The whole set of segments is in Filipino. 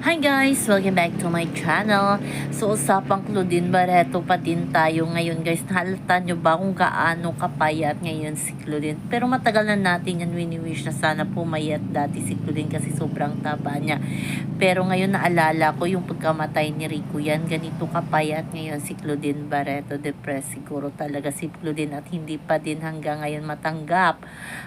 Hi guys! Welcome back to my channel. So, usapang Claudine Barreto pa din tayo ngayon guys. Nahalata nyo ba kung gaano kapayat ngayon si Claudine? Pero matagal na natin yan wini-wish na sana pumayat dati si Claudine kasi sobrang taba niya. Pero ngayon naalala ko yung pagkamatay ni Rico yan. Ganito kapayat ngayon si Claudine Barreto. Depressed siguro talaga si Claudine at hindi pa din hanggang ngayon matanggap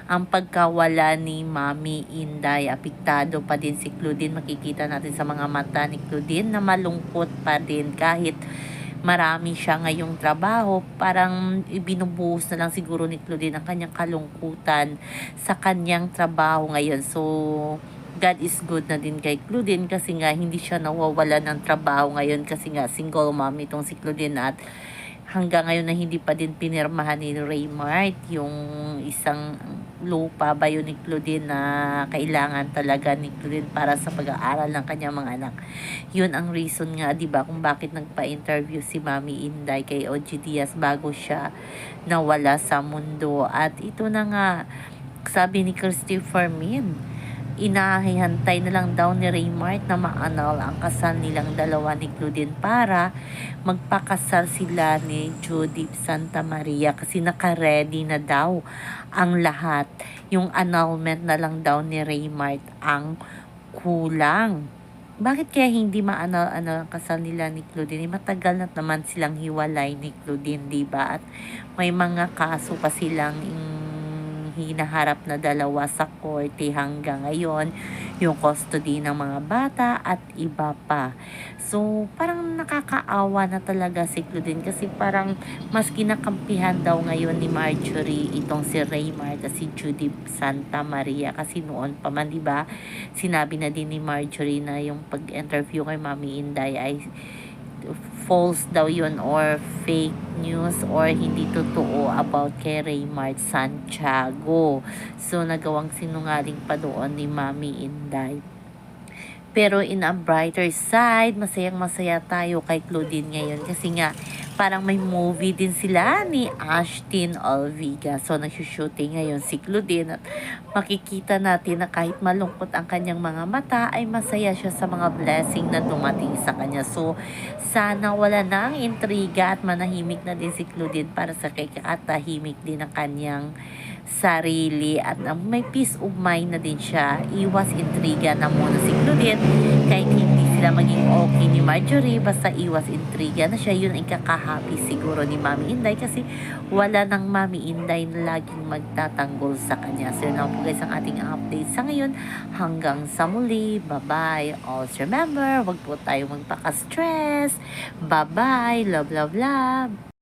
ang pagkawala ni Mami Inday. Apektado pa din si Claudine. Makikita natin sa mga mata ni Claudine na malungkot pa din kahit marami siya ngayong trabaho. Parang ibinubuhos na lang siguro ni Claudine ang kanyang kalungkutan sa kanyang trabaho ngayon. So, God is good na din kay Claudine kasi nga hindi siya nawawala ng trabaho ngayon kasi nga single mom itong si Claudine at hanggang ngayon na hindi pa din pinirmahan ni Raymart yung isang lupa ba yun ni Claudine na kailangan talaga ni Claudine para sa pag-aaral ng kanyang mga anak. Yun ang reason nga, 'di ba, kung bakit nagpa-interview si Mami Inday kay OG Diaz bago siya nawala sa mundo. At ito na nga, sabi ni Christopher Min, inahihantay na lang daw ni Raymart na ma-annul ang kasal nilang dalawa ni Claudine para magpakasal sila ni Judith Santa Maria kasi naka-ready na daw ang lahat. Yung annulment na lang daw ni Raymart ang kulang. Bakit kaya hindi ma-annul ang kasal nila ni Claudine? Matagal na naman silang hiwalay ni Claudine, diba? At may mga kaso pa silang hinaharap na dalawa sa korte hanggang ngayon, yung custody ng mga bata at iba pa. So, parang nakakaawa na talaga si Claudine kasi parang mas kinakampihan daw ngayon ni Marjorie itong si Raymart at si Judy Santa Maria kasi noon pa man, diba, sinabi na din ni Marjorie na yung pag-interview kay Mami Inday ay false daw yun or fake news or hindi totoo about kay Raymart Santiago. So, nagawang sinungaling pa doon ni Mami Inday. Pero in a brighter side, masayang masaya tayo kay Claudine ngayon kasi nga parang may movie din sila ni Ashtin Olviga. So, nagsushooting ngayon si Claudine at makikita natin na kahit malungkot ang kanyang mga mata ay masaya siya sa mga blessing na dumating sa kanya. So, sana wala na ang intriga at manahimik na din si Claudine para sa kakatahimik din ang kanyang sarili at may peace of mind na din siya. Iwas intriga na muna si Claudine kahit hindi sila maging okay ni Marjorie, basta iwas intriga na siya. Yun ay kakahappy siguro ni Mami Inday kasi wala nang Mami Inday na laging magtatanggol sa kanya. So yun lang po guys ang ating update sa ngayon. Hanggang sa muli, bye bye. Always remember, wag po tayo magpaka-stress. Bye bye, love love love.